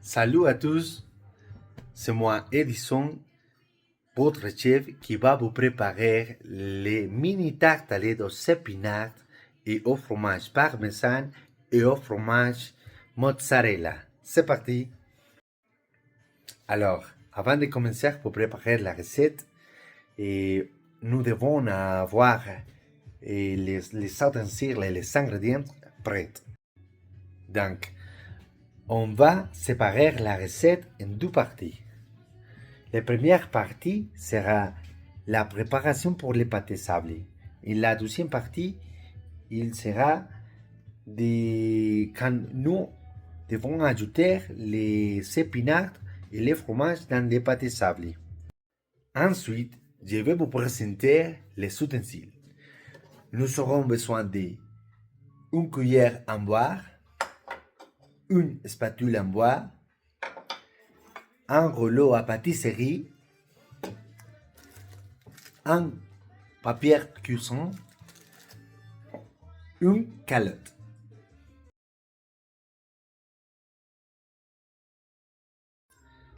Salut à tous, c'est moi Edison, votre chef qui va vous préparer les mini tartelettes aux épinards et au fromage parmesan et au fromage mozzarella. C'est parti! Alors, avant de commencer pour préparer la recette, nous devons avoir les ustensiles et les ingrédients prêts. Donc, on va séparer la recette en deux parties. La première partie sera la préparation pour les pâtés sablés. Et la deuxième partie, il sera quand nous devons ajouter les épinards et les fromages dans les pâtés sablés. Ensuite, je vais vous présenter les ustensiles. Nous aurons besoin d'une cuillère en bois, une spatule en bois, un rouleau à pâtisserie, un papier cuisson, une calotte.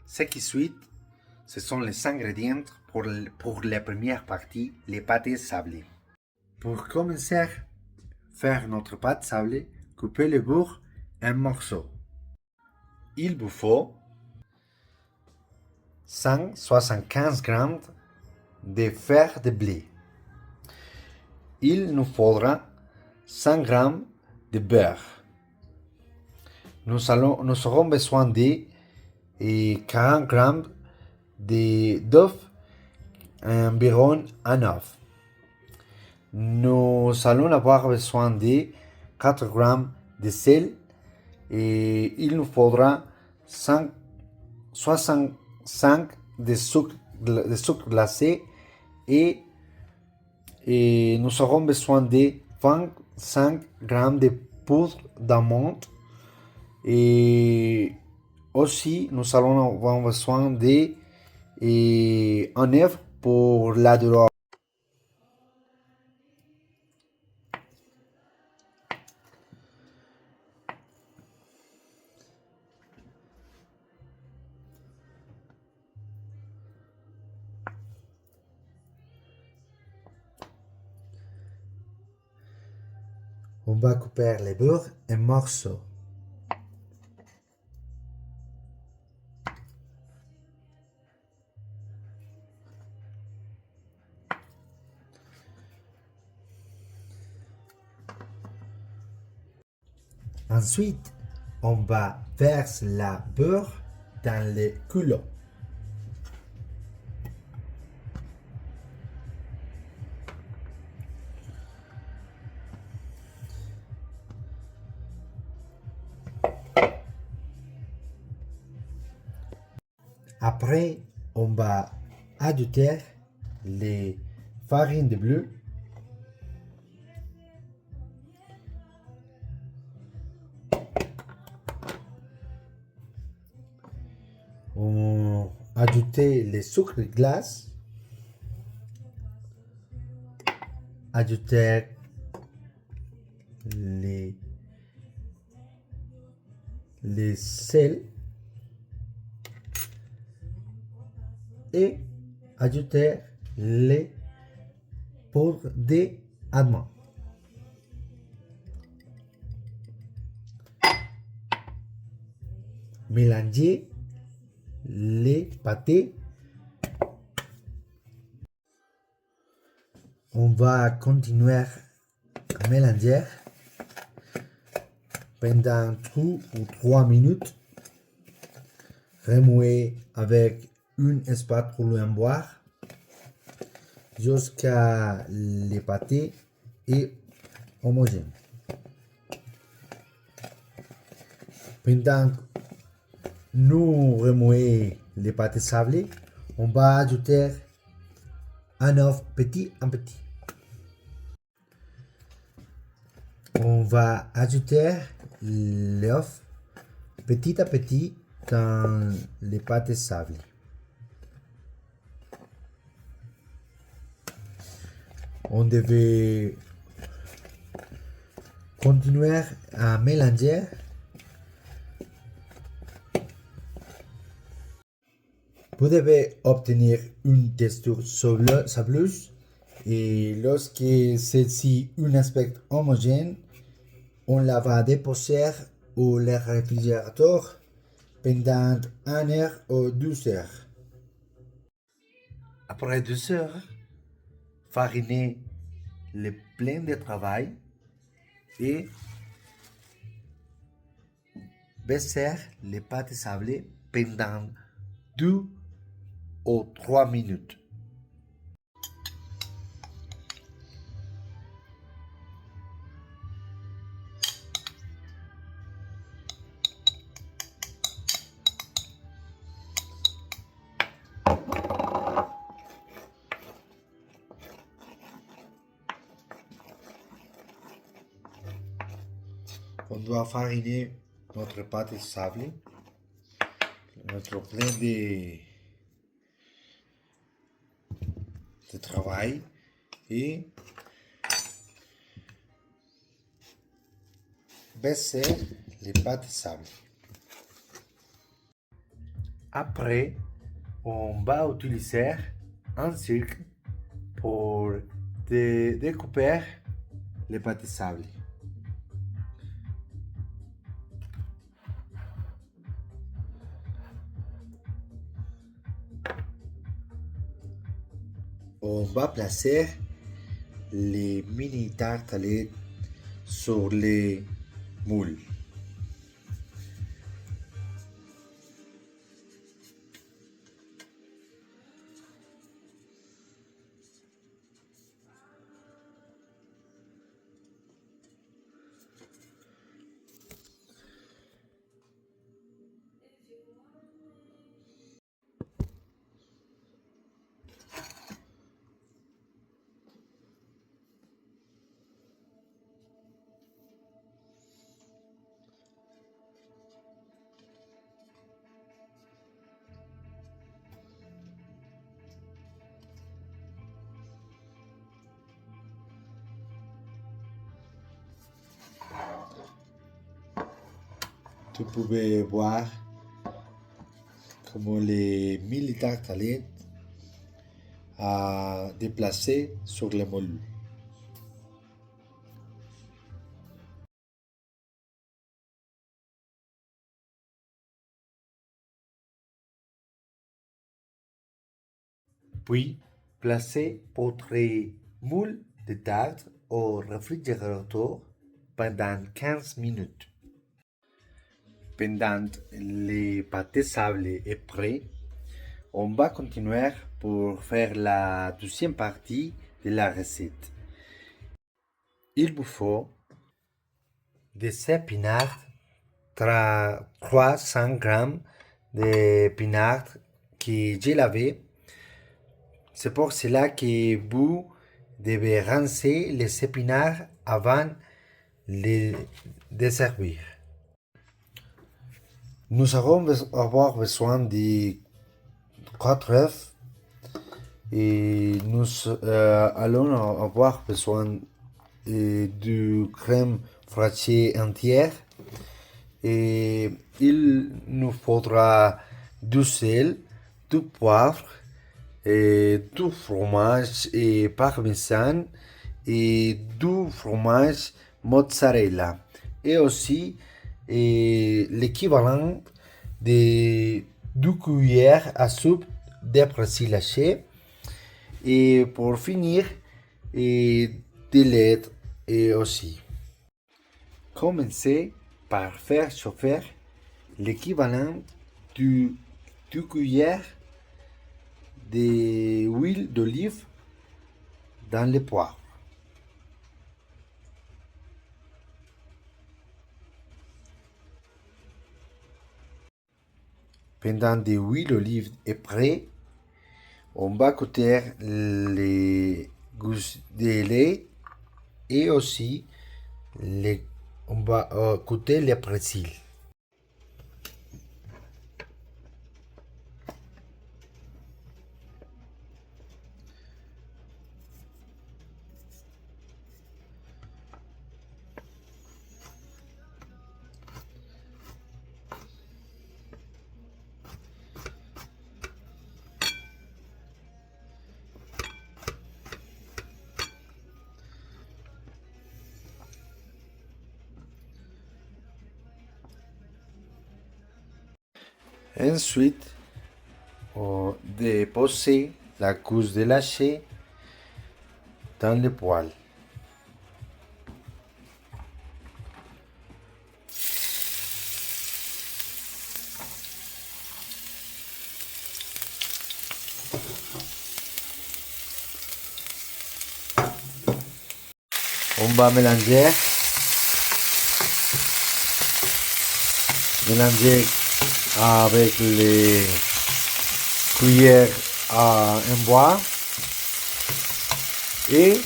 Ce qui suit, ce sont les ingrédients pour la première partie, les pâtés sablés. Pour commencer à faire notre pâte sablée, coupez le beurre en morceaux. Il vous faut 175 g de fer de blé. Il nous faudra 100 g de beurre. Nous aurons besoin de 40 g d'œufs environ un œuf. Nous allons avoir besoin de 4 g de sel et il nous faudra 65 de sucre glacé et nous aurons besoin de 25 g de poudre d'amande et aussi nous allons avoir besoin de un œuf pour la douleur. On va couper le beurre en morceaux. Ensuite, on va verser la beurre dans le culot. Après, on va ajouter les farines de bleu. On ajouter les sucres glace. Ajouter les sel et ajouter les poudres d'amande. Mélanger les pâtés. On va continuer à mélanger pendant 2 ou 3 minutes. Remuer avec une spatule en bois jusqu'à les pâtés est homogène. Pendant que nous remuons les pâtés sablés, on va ajouter un œuf petit à petit. On va ajouter l'œuf petit à petit dans les pâtés sablés. On devait continuer à mélanger Vous devez obtenir une texture sableuse et lorsque celle-ci a un aspect homogène, on la va déposer au réfrigérateur pendant 1 heure ou 2 heures. Après 2 heures, fariner le plein de travail et baisser les pâtes sablées pendant 2 ou 3 minutes. On doit fariner notre pâte sablée, notre plein de travail et baisser les pâtes sablées. Après, on va utiliser un cirque pour découper les pâtes sablées. On va placer les mini tartelettes sur les moules. Tu pouvais voir comment les militaires tartelettes à déplacer sur le moule. Puis, placez votre moule de tarte au réfrigérateur pendant 15 minutes. Pendant les pâtés sablés est prêt, on va continuer pour faire la deuxième partie de la recette. Il vous faut des épinards, 300 g d'épinards que j'ai lavés. C'est pour cela que vous devez rincer les épinards avant de les servir. Nous allons avoir besoin de 4 œufs et nous allons avoir besoin de crème fraîchée entière et il nous faudra du sel, du poivre, du fromage et parmesan et du fromage mozzarella et aussi l'équivalent de 2 cuillères à soupe de persil haché et pour finir de lait et aussi. Commencez par faire chauffer l'équivalent de 2 cuillères d'huile d'olive dans le poivre. Pendant que l'huile d'olive est prête, on va côté les gousses de lait et aussi on va côté les persil. Ensuite, on dépose la couche de lâcher dans le poêle. On va mélanger avec les cuillères en bois et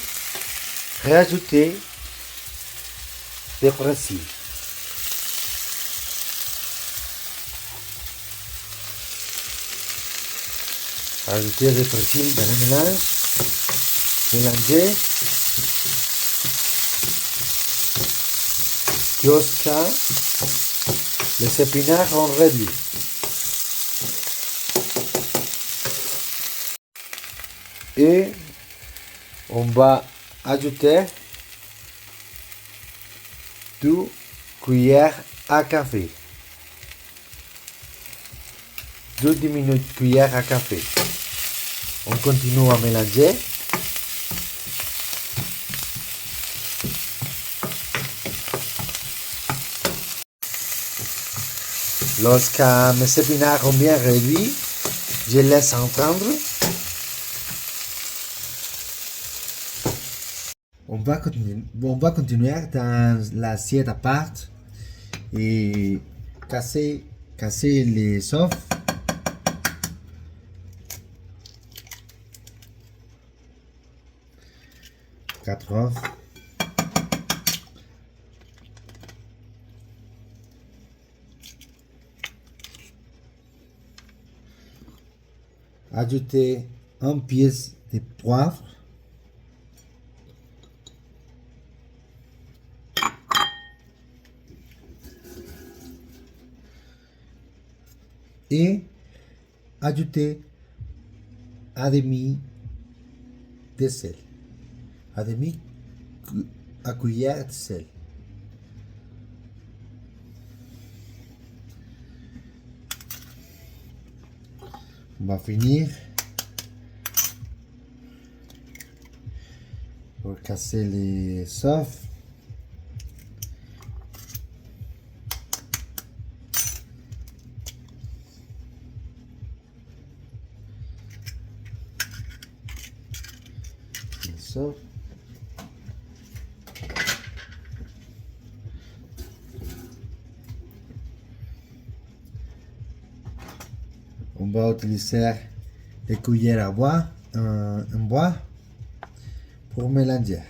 rajouter des persil. Rajouter des persil dans le mélange, mélanger jusqu'à les épinards sont réduits. Et on va ajouter 2 cuillères à café. 2 diminuées cuillères à café. On continue à mélanger. Lorsque mes épinards sont bien réduits, je laisse entendre. On va continuer dans l'assiette à part et casser les œufs. Quatre œufs. Ajouter une pièce de poivre. Et ajouter un demi de sel. Un demi à cuillère de sel. On va finir pour casser les œufs. Les œufs. On va utiliser des cuillères à bois, en bois pour mélanger.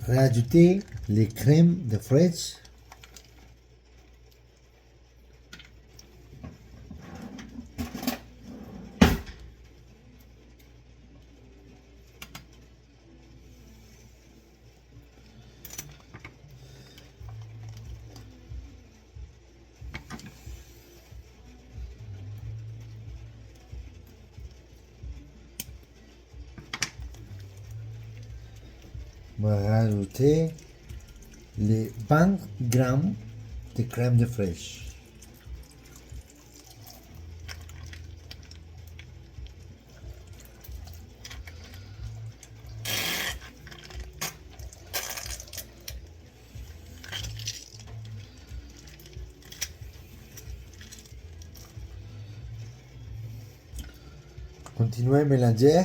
Rajouter les crèmes de fraîche. On va rajouter les 20 grammes de crème de fraîche. Continuez à mélanger.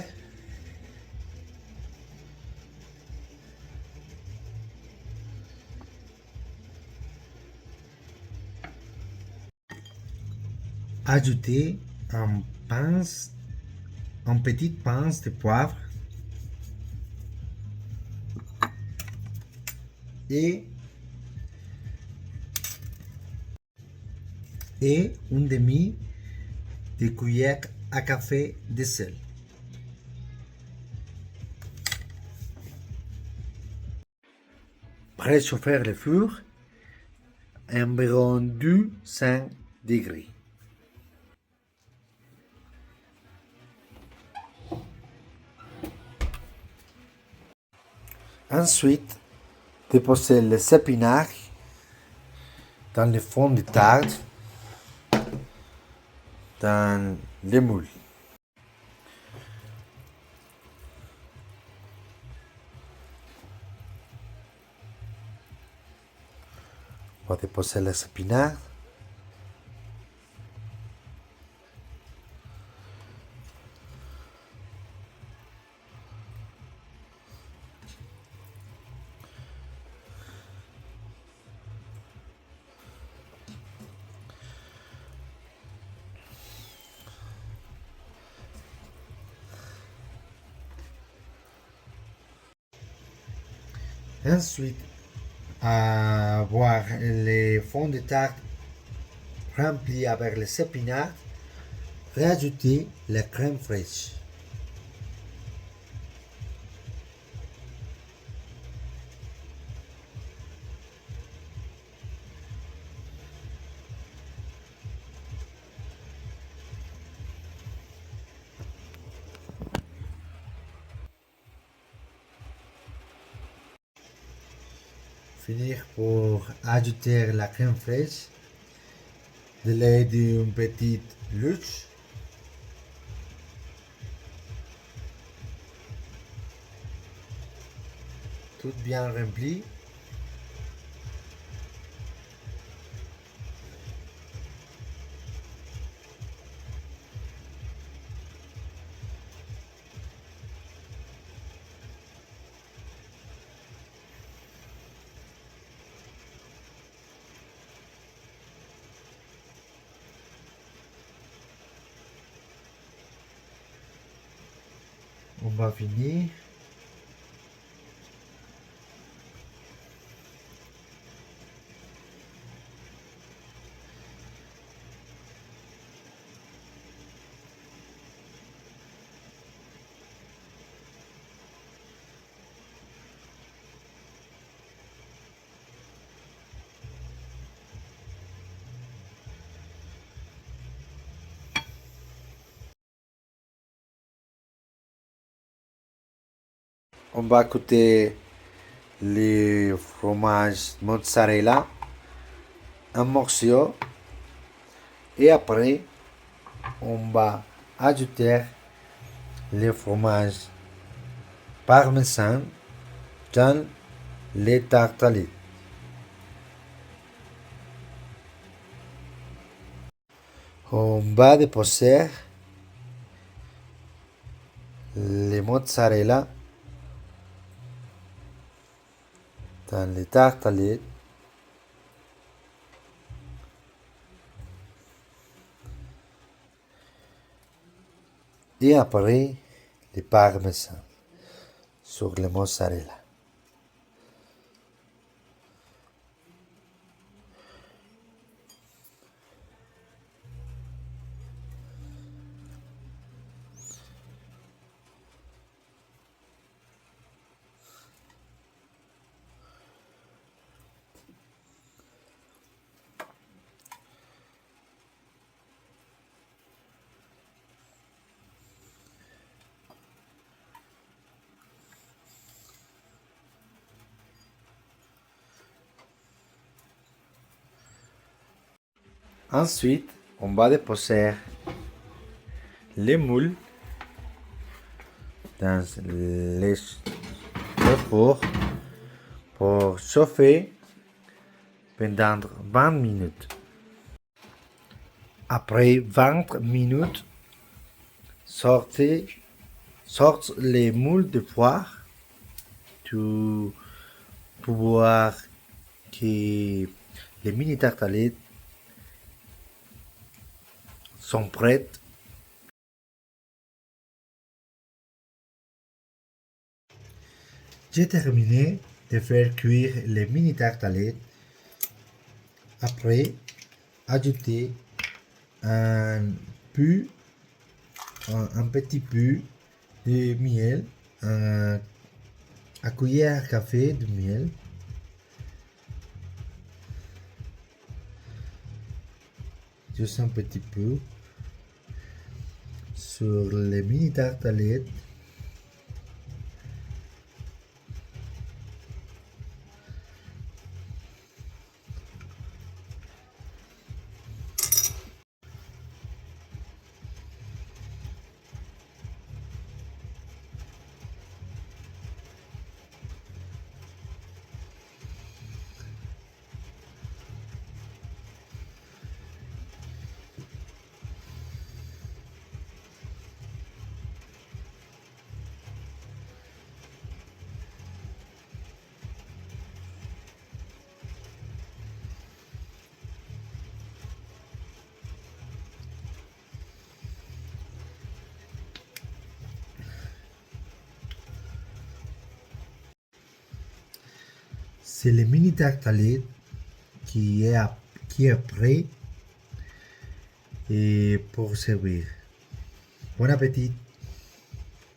Ajoutez une petite pince de poivre et une demi de cuillère à café de sel. Préchauffer le four à environ 200 degrés. Ensuite, déposez les épinards dans le fond de tarte, dans le moule. On va déposer les épinards. Ensuite, avoir les fonds de tarte remplis avec les épinards, rajouter la crème fraîche. Finir pour ajouter la crème fraîche, de l'aide d'une petite luche. Tout bien rempli. On va finir. On va côté le fromage mozzarella en morceaux et après on va ajouter le fromage parmesan dans les tartelettes. On va déposer le mozzarella dans les tartelettes et après le parmesan sur le mozzarella. Ensuite, on va déposer les moules dans le four pour chauffer pendant 20 minutes. Après 20 minutes, sortez les moules de poire pour voir que les mini tartelettes sont prêtes. J'ai terminé de faire cuire les mini tartelettes. Après, ajouter un petit peu de miel, à cuillère à café de miel. Juste un petit peu sur les mini tartelettes. c'est le mini tartelette qui est prêt et pour servir. Bon appétit!